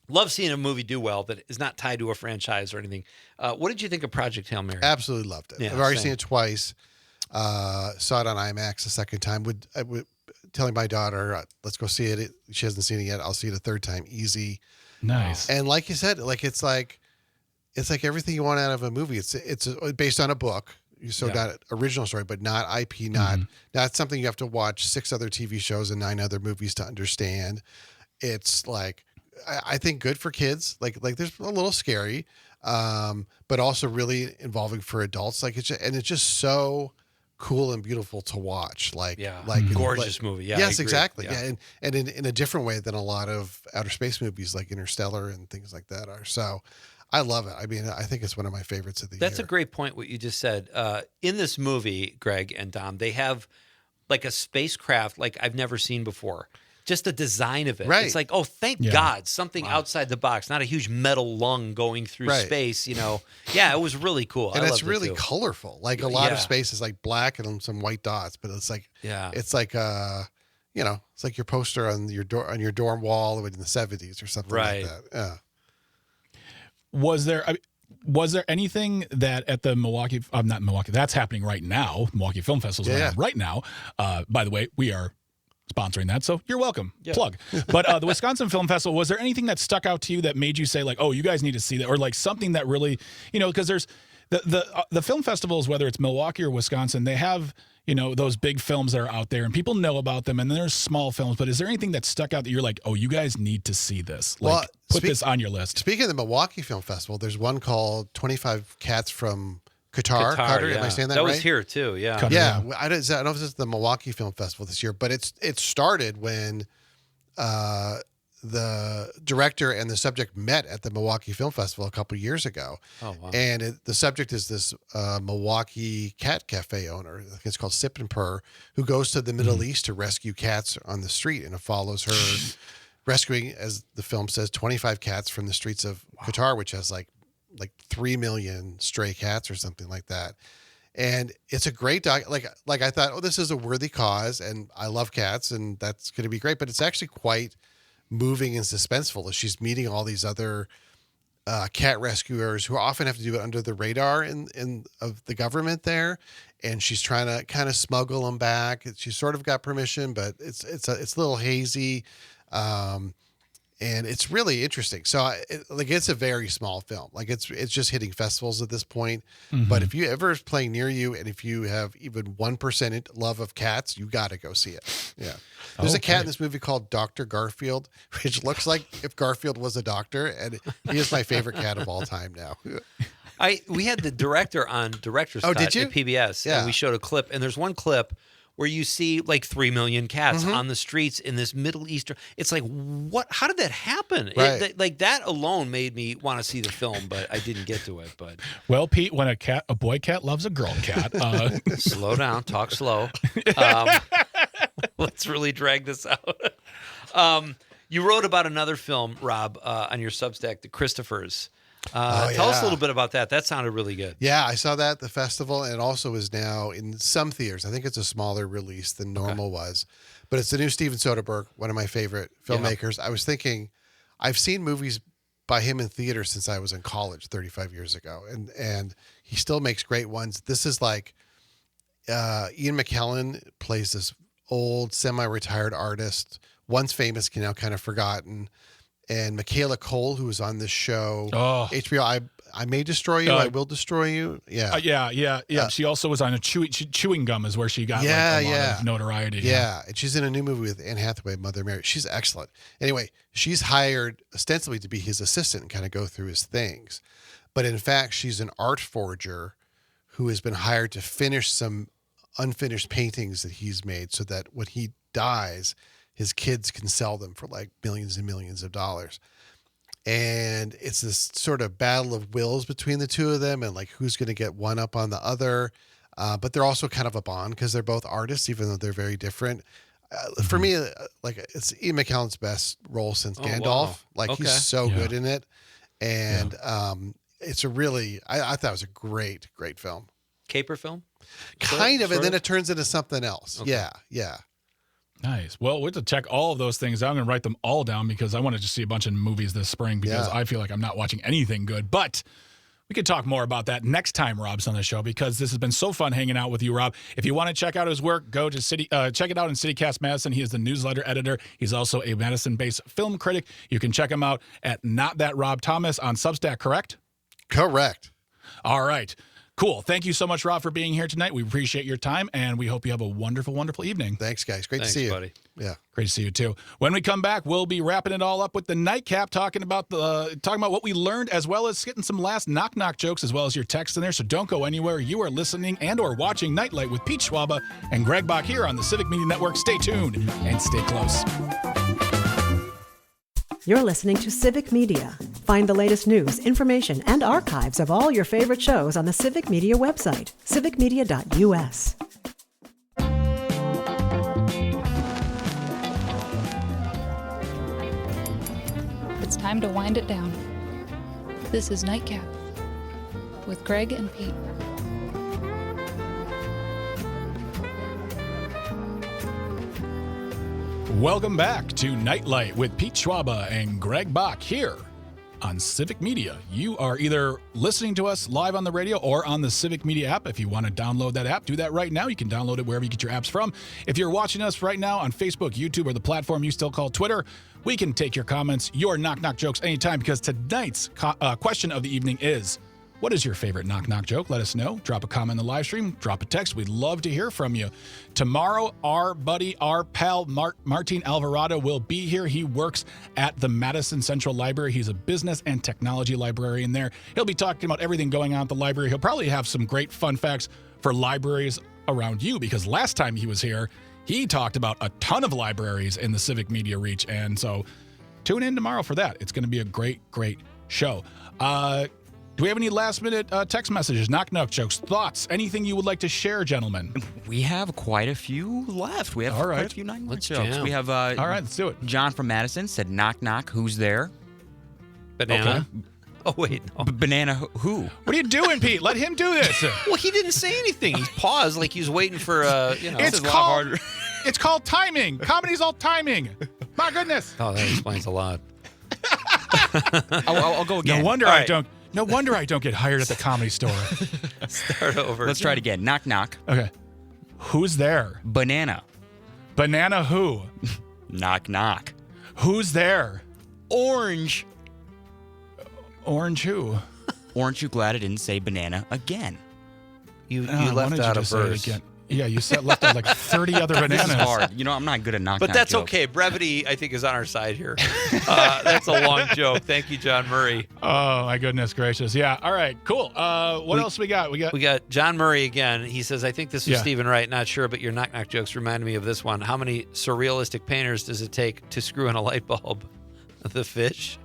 [SPEAKER 6] love seeing a movie do well that is not tied to a franchise or anything. What did you think of Project Hail Mary?
[SPEAKER 9] Absolutely loved it.
[SPEAKER 6] Yeah,
[SPEAKER 9] I've already
[SPEAKER 6] same.
[SPEAKER 9] seen it twice. Saw it on IMAX the second time. Telling my daughter, let's go see it. She hasn't seen it yet. I'll see it a third time. Easy.
[SPEAKER 5] Nice.
[SPEAKER 9] And like you said, it's like everything you want out of a movie. It's based on a book. So not original story, but not IP, not something you have to watch 6 other TV shows and 9 other movies to understand. It's like, I think good for kids. Like there's a little scary, but also really involving for adults. Like it's just so cool and beautiful to watch.
[SPEAKER 6] Gorgeous movie. Yeah.
[SPEAKER 9] Yes, exactly. Yeah. And in a different way than a lot of outer space movies like Interstellar and things like that are. So I love it. I mean, I think it's one of my favorites of the year.
[SPEAKER 6] That's a great point, what you just said. In this movie, Greg and Dom, they have like a spacecraft like I've never seen before. Just the design of it.
[SPEAKER 9] Right.
[SPEAKER 6] It's like, oh, thank God, something outside the box, not a huge metal lung going through space, Yeah, it was really cool.
[SPEAKER 9] And
[SPEAKER 6] I
[SPEAKER 9] it's
[SPEAKER 6] loved
[SPEAKER 9] really
[SPEAKER 6] it too.
[SPEAKER 9] colorful. Like a lot of space is like black and some white dots, but it's like, it's like, it's like your poster on your dorm wall in the 70s or something like that. Yeah.
[SPEAKER 5] Was there anything that at the Milwaukee, not Milwaukee, that's happening right now, Milwaukee Film Festival is right now. By the way, we are sponsoring that, so you're welcome. Plug. But the Wisconsin Film Festival, was there anything that stuck out to you that made you say like, oh, you guys need to see that, or like something that really, because there's the film festivals, whether it's Milwaukee or Wisconsin, they have those big films that are out there and people know about them, and then there's small films. But is there anything that stuck out that you're like, oh, you guys need to see this? Like, put this on your list.
[SPEAKER 9] Speaking of the Milwaukee Film Festival, there's one called 25 Cats from Qatar. Qatar, am I saying that right?
[SPEAKER 6] That was here too, yeah.
[SPEAKER 9] Qatar, yeah. I don't know if it's the Milwaukee Film Festival this year, but it started when the director and the subject met at the Milwaukee Film Festival a couple of years ago. Oh, wow. And the subject is this Milwaukee cat cafe owner. I think it's called Sip and Purr, who goes to the Middle East to rescue cats on the street, and it follows her rescuing, as the film says, 25 cats from the streets of Qatar, which has like 3 million stray cats or something like that. And it's a great doc. Like I thought, oh, this is a worthy cause, and I love cats, and that's going to be great. But it's actually quite moving and suspenseful as she's meeting all these other cat rescuers who often have to do it under the radar of the government there, and she's trying to kind of smuggle them back. She's sort of got permission, but it's a little hazy. And it's really interesting. So it's a very small film. Like it's just hitting festivals at this point. Mm-hmm. But if you ever is playing near you, and if you have even 1% love of cats, you got to go see it. Yeah. There's a cat in this movie called Dr. Garfield, which looks like if Garfield was a doctor, and he is my favorite cat of all time now.
[SPEAKER 6] We had the director on Director's Cut
[SPEAKER 9] did you?
[SPEAKER 6] at PBS, and we showed a clip, and there's one clip where you see like 3 million cats on the streets in this Middle Eastern. It's like, what? How did that happen?
[SPEAKER 9] Right.
[SPEAKER 6] That alone made me want to see the film, but I didn't get to it. But
[SPEAKER 5] well, Pete, when a boy cat loves a girl cat,
[SPEAKER 6] slow down, talk slow. Let's really drag this out. You wrote about another film, Rob, on your Substack, The Christophers. Tell us a little bit about that. That sounded really good.
[SPEAKER 9] Yeah, I saw that at the festival, and it also is now in some theaters. I think it's a smaller release than normal was, but it's the new Steven Soderbergh, one of my favorite filmmakers. Yeah. I was thinking, I've seen movies by him in theater since I was in college 35 years ago, and he still makes great ones. This is like Ian McKellen plays this old semi-retired artist, once famous, now kind of forgotten. And Michaela Cole, who was on this show, HBO, I May Destroy You, I Will Destroy You. Yeah.
[SPEAKER 5] Yeah. She also was on Chewing Gum is where she got a lot of notoriety.
[SPEAKER 9] Yeah. And she's in a new movie with Anne Hathaway, Mother Mary. She's excellent. Anyway, she's hired ostensibly to be his assistant and kind of go through his things. But in fact, she's an art forger who has been hired to finish some unfinished paintings that he's made so that when he dies, his kids can sell them for like millions and millions of dollars. And it's this sort of battle of wills between the two of them, and like who's going to get one up on the other. But they're also kind of a bond because they're both artists, even though they're very different. For me, like it's Ian McKellen's best role since Gandalf. Wow. Like he's so good in it. And it's a really, I thought it was a great, great film.
[SPEAKER 6] Caper film?
[SPEAKER 9] Kind of, and then it turns into something else. Okay. Yeah.
[SPEAKER 5] Nice. Well, we have to check all of those things out. I'm going to write them all down because I want to just see a bunch of movies this spring because I feel like I'm not watching anything good. But we could talk more about that next time Rob's on the show because this has been so fun hanging out with you, Rob. If you want to check out his work, go to check it out in CityCast Madison. He is the newsletter editor. He's also a Madison-based film critic. You can check him out at Not That Rob Thomas on Substack, correct?
[SPEAKER 9] Correct.
[SPEAKER 5] All right. Cool. Thank you so much, Rob, for being here tonight. We appreciate your time, and we hope you have a wonderful, wonderful evening.
[SPEAKER 9] Thanks, guys. Great to see you.
[SPEAKER 6] Buddy.
[SPEAKER 9] Yeah.
[SPEAKER 5] Great to see you, too. When we come back, we'll be wrapping it all up with the nightcap, talking about what we learned, as well as getting some last knock-knock jokes, as well as your text in there. So don't go anywhere. You are listening and or watching Nightlight with Pete Schwaba and Greg Bach here on the Civic Media Network. Stay tuned and stay close.
[SPEAKER 1] You're listening to Civic Media. Find the latest news, information, and archives of all your favorite shows on the Civic Media website, civicmedia.us.
[SPEAKER 10] It's time to wind it down. This is Nightcap with Greg and Pete.
[SPEAKER 5] Welcome back to Nightlight with Pete Schwaba and Greg Bach here on Civic Media. You are either listening to us live on the radio or on the Civic Media app. If you want to download that app, do that right now. You can download it wherever you get your apps from. If you're watching us right now on Facebook, YouTube, or the platform you still call Twitter, we can take your comments, your knock-knock jokes anytime because tonight's question of the evening is, what is your favorite knock-knock joke? Let us know. Drop a comment in the live stream. Drop a text. We'd love to hear from you. Tomorrow, our buddy, our pal, Martin Alvarado will be here. He works at the Madison Central Library. He's a business and technology librarian there. He'll be talking about everything going on at the library. He'll probably have some great fun facts for libraries around you because last time he was here, he talked about a ton of libraries in the Civic Media reach. And so tune in tomorrow for that. It's going to be a great, great show. Do we have any last-minute text messages, knock-knock jokes, thoughts, anything you would like to share, gentlemen?
[SPEAKER 8] We have quite a few left. We have quite a few knock-knock jokes.
[SPEAKER 6] Jam.
[SPEAKER 8] We have
[SPEAKER 5] all right, let's do it.
[SPEAKER 8] John from Madison said, knock, knock, who's there?
[SPEAKER 6] Banana.
[SPEAKER 5] Okay.
[SPEAKER 6] Oh, wait. No.
[SPEAKER 8] Banana who?
[SPEAKER 5] What are you doing, Pete? Let him do this.
[SPEAKER 6] Well, he didn't say anything. He paused like he was waiting for,
[SPEAKER 5] It's called timing. Comedy's all timing. My goodness.
[SPEAKER 6] Oh, that explains a lot.
[SPEAKER 8] I'll go again.
[SPEAKER 5] No wonder I don't get hired at the Comedy Store.
[SPEAKER 6] Start over.
[SPEAKER 8] Let's try it again. Knock, knock.
[SPEAKER 5] Okay. Who's there?
[SPEAKER 8] Banana.
[SPEAKER 5] Banana who?
[SPEAKER 8] Knock, knock.
[SPEAKER 5] Who's there?
[SPEAKER 8] Orange.
[SPEAKER 5] Orange who?
[SPEAKER 8] Aren't you glad I didn't say banana again?
[SPEAKER 6] You left out a verse.
[SPEAKER 5] Yeah, you left out like 30 other bananas.
[SPEAKER 8] This is hard. You know, I'm not good at knock-knock
[SPEAKER 6] But that's
[SPEAKER 8] jokes.
[SPEAKER 6] okay. Brevity, I think, is on our side here. That's a long joke. Thank you, John Murray.
[SPEAKER 5] Oh, my goodness gracious. Yeah. All right. Cool. What else we got? We
[SPEAKER 6] got John Murray again. He says, I think this is Stephen Wright. Not sure, but your knock-knock jokes remind me of this one. How many surrealistic painters does it take to screw in a light bulb? The fish.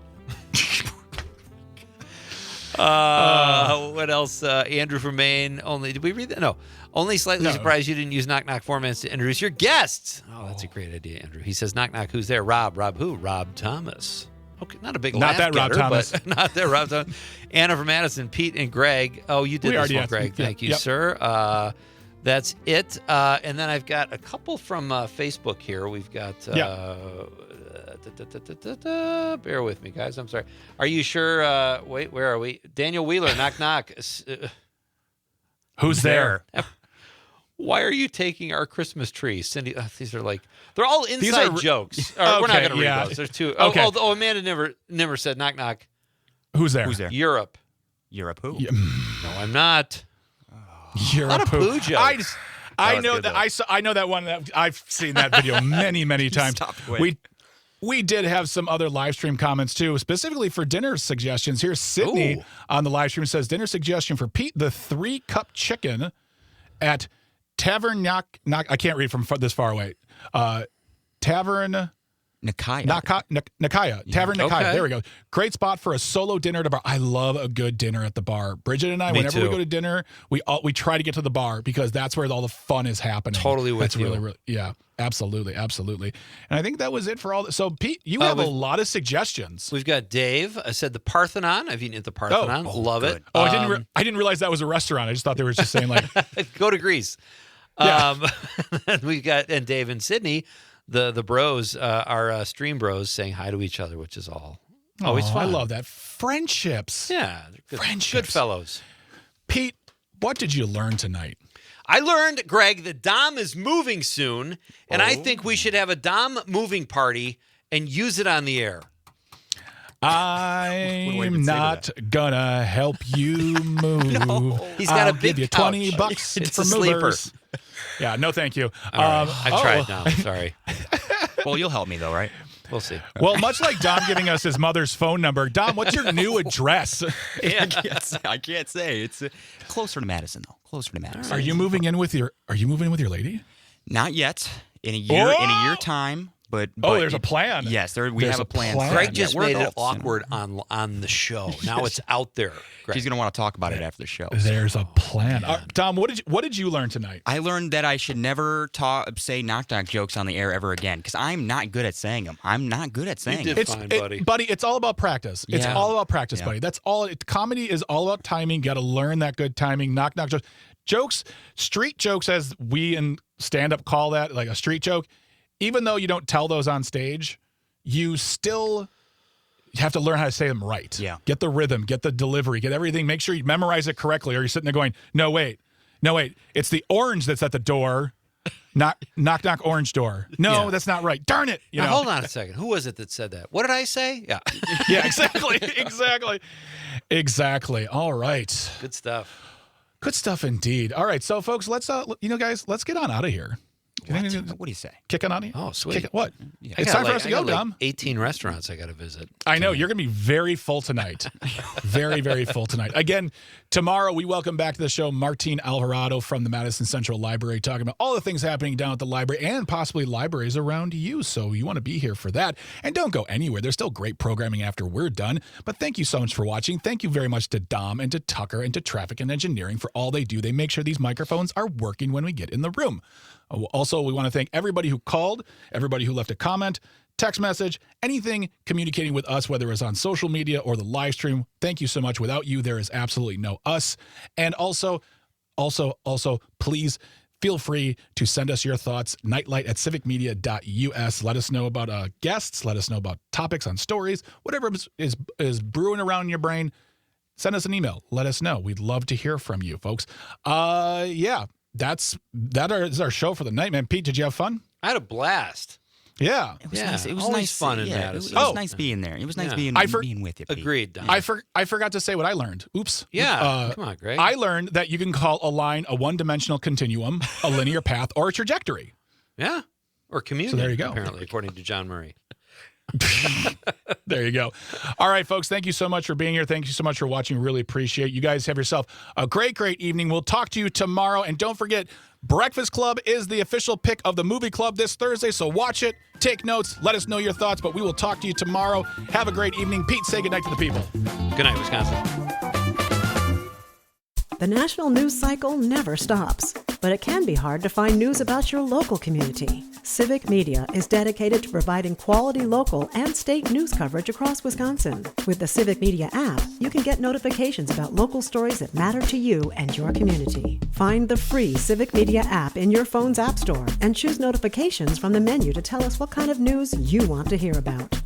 [SPEAKER 6] What else? Andrew from Maine. Did we read that? No. Only slightly surprised you didn't use knock-knock 4 minutes to introduce your guests. Oh, that's a great idea, Andrew. He says, knock-knock, who's there? Rob. Rob who? Rob Thomas. Okay, not a big laugh
[SPEAKER 5] that Rob
[SPEAKER 6] getter,
[SPEAKER 5] Thomas.
[SPEAKER 6] but not that Rob Thomas. Anna from Madison, Pete and Greg. Oh, you did this one, Greg. Thank you, sir. That's it. And then I've got a couple from Facebook here. We've got... bear with me, guys. I'm sorry. Are you sure? Wait, where are we? Daniel Wheeler, knock, knock.
[SPEAKER 5] Who's there?
[SPEAKER 6] Why are you taking our Christmas tree? Cindy, these are like, they're all inside jokes. We're not going to read those. There's two.
[SPEAKER 5] Okay.
[SPEAKER 6] Oh, Amanda never said knock, knock.
[SPEAKER 5] Who's there?
[SPEAKER 6] Europe.
[SPEAKER 8] Europe who?
[SPEAKER 6] No, I'm not.
[SPEAKER 5] Europe
[SPEAKER 6] a lot of poo jokes.
[SPEAKER 5] I know that. I know that one. That I've seen that video many, many times. We did have some other live stream comments too, specifically for dinner suggestions. Here's Sydney on the live stream. Says dinner suggestion for Pete: the 3-cup chicken at Tavern I can't read from this far away. Tavern
[SPEAKER 8] Nakaya.
[SPEAKER 5] Nakaya. Tavern Nakaya.
[SPEAKER 6] Okay.
[SPEAKER 5] There we go. Great spot for a solo dinner at a bar. I love a good dinner at the bar. Bridget and I, whenever we go to dinner, we try to get to the bar because that's where all the fun is happening.
[SPEAKER 6] Totally with you.
[SPEAKER 5] Really, yeah, absolutely. And I think that was it for all. So, Pete, you have a lot of suggestions.
[SPEAKER 6] We've got Dave. I said the Parthenon. I've eaten at the Parthenon. Love it.
[SPEAKER 5] Oh, I didn't realize that was a restaurant. I just thought they were just saying like,
[SPEAKER 6] go to Greece.
[SPEAKER 5] Yeah.
[SPEAKER 6] We've got Dave and Sydney. the bros, our stream bros, saying hi to each other, which is always fun.
[SPEAKER 5] I love that. Friendships.
[SPEAKER 6] Yeah, good,
[SPEAKER 5] friendships.
[SPEAKER 6] Good fellows.
[SPEAKER 5] Pete, what did you learn tonight?
[SPEAKER 6] I learned, Greg, that Dom is moving soon, and I think we should have a Dom moving party and use it on the air.
[SPEAKER 5] I'm not gonna help you move.
[SPEAKER 6] No. He's got
[SPEAKER 5] I'll
[SPEAKER 6] a big
[SPEAKER 5] give you
[SPEAKER 6] couch.
[SPEAKER 5] $20
[SPEAKER 6] It's
[SPEAKER 5] for
[SPEAKER 6] a sleeper.
[SPEAKER 5] movers. Yeah, no, thank you.
[SPEAKER 6] I've tried now. Sorry.
[SPEAKER 8] Well, you'll help me though, right?
[SPEAKER 6] We'll see.
[SPEAKER 5] Well, much like Dom giving us his mother's phone number, Dom, what's your new address?
[SPEAKER 6] Yeah.
[SPEAKER 8] I can't say. It's closer to Madison though. Closer to Madison.
[SPEAKER 5] Are you moving in with your lady?
[SPEAKER 8] Not yet. In a year time. But
[SPEAKER 5] there's a plan.
[SPEAKER 8] Yes, we have a plan.
[SPEAKER 6] Greg just made it awkward on the show. Now it's out there. Greg.
[SPEAKER 8] She's going to want to talk about it after the show.
[SPEAKER 5] There's a plan. Dom, what did you learn tonight?
[SPEAKER 8] I learned that I should never say knock-knock jokes on the air ever again because I'm not good at saying them. I'm not good at saying them.
[SPEAKER 6] You did fine, buddy.
[SPEAKER 5] Buddy, it's all about practice. It's all about practice, buddy. That's all. Comedy is all about timing. Got to learn that good timing. Knock-knock jokes. Street jokes, as we in stand-up call that, like a street joke. Even though you don't tell those on stage, you still have to learn how to say them right.
[SPEAKER 8] Yeah.
[SPEAKER 5] Get the rhythm, get the delivery, get everything. Make sure you memorize it correctly, or you're sitting there going, no, wait. It's the orange that's at the door. Knock, orange door. No, that's not right. Darn it.
[SPEAKER 6] Now, hold on a second. Who was it that said that? What did I say? Yeah.
[SPEAKER 5] Yeah, exactly. All right.
[SPEAKER 6] Good stuff.
[SPEAKER 5] Good stuff indeed. All right. So, folks, let's, guys, let's get on out of here.
[SPEAKER 8] What do you say?
[SPEAKER 5] Kicking on you?
[SPEAKER 6] Oh, sweet.
[SPEAKER 5] What?
[SPEAKER 6] Yeah.
[SPEAKER 5] It's time for us to go, Dom.
[SPEAKER 6] 18 restaurants I got to visit.
[SPEAKER 5] I know. You're going to be very full tonight. Very, very full tonight. Again, tomorrow we welcome back to the show Martine Alvarado from the Madison Central Library talking about all the things happening down at the library and possibly libraries around you. So you want to be here for that. And don't go anywhere. There's still great programming after we're done. But thank you so much for watching. Thank you very much to Dom and to Tucker and to Traffic and Engineering for all they do. They make sure these microphones are working when we get in the room. Also, we want to thank everybody who called, everybody who left a comment, text message, anything communicating with us, whether it's on social media or the live stream. Thank you so much. Without you, there is absolutely no us. And also, please feel free to send us your thoughts, nightlight@civicmedia.us. Let us know about guests. Let us know about topics on stories, whatever is brewing around in your brain. Send us an email. Let us know. We'd love to hear from you, folks. That is our show for the night, man. Pete, did you have fun?
[SPEAKER 6] I had a blast.
[SPEAKER 5] Yeah.
[SPEAKER 8] It was nice. It was
[SPEAKER 6] always
[SPEAKER 8] nice,
[SPEAKER 6] fun in Madison.
[SPEAKER 8] It was nice being there. It was nice being with you, Pete.
[SPEAKER 6] Agreed, Don.
[SPEAKER 5] I forgot to say what I learned. Oops.
[SPEAKER 6] Yeah. Come on, Greg.
[SPEAKER 5] I learned that you can call a line a one-dimensional continuum, a linear path, or a trajectory.
[SPEAKER 6] Yeah. Or communion,
[SPEAKER 5] So there you go.
[SPEAKER 6] apparently, according to John Murray.
[SPEAKER 5] There you go. All right, folks. Thank you so much for being here. Thank you so much for watching. Really appreciate you guys. Have yourself a great evening. We'll talk to you tomorrow. And don't forget, Breakfast Club is the official pick of the movie club this Thursday. So watch it, take notes, let us know your thoughts. But we will talk to you tomorrow. Have a great evening. Pete, say goodnight to the people.
[SPEAKER 6] Good night, Wisconsin.
[SPEAKER 1] The national news cycle never stops, but it can be hard to find news about your local community. Civic Media is dedicated to providing quality local and state news coverage across Wisconsin. With the Civic Media app, you can get notifications about local stories that matter to you and your community. Find the free Civic Media app in your phone's app store and choose notifications from the menu to tell us what kind of news you want to hear about.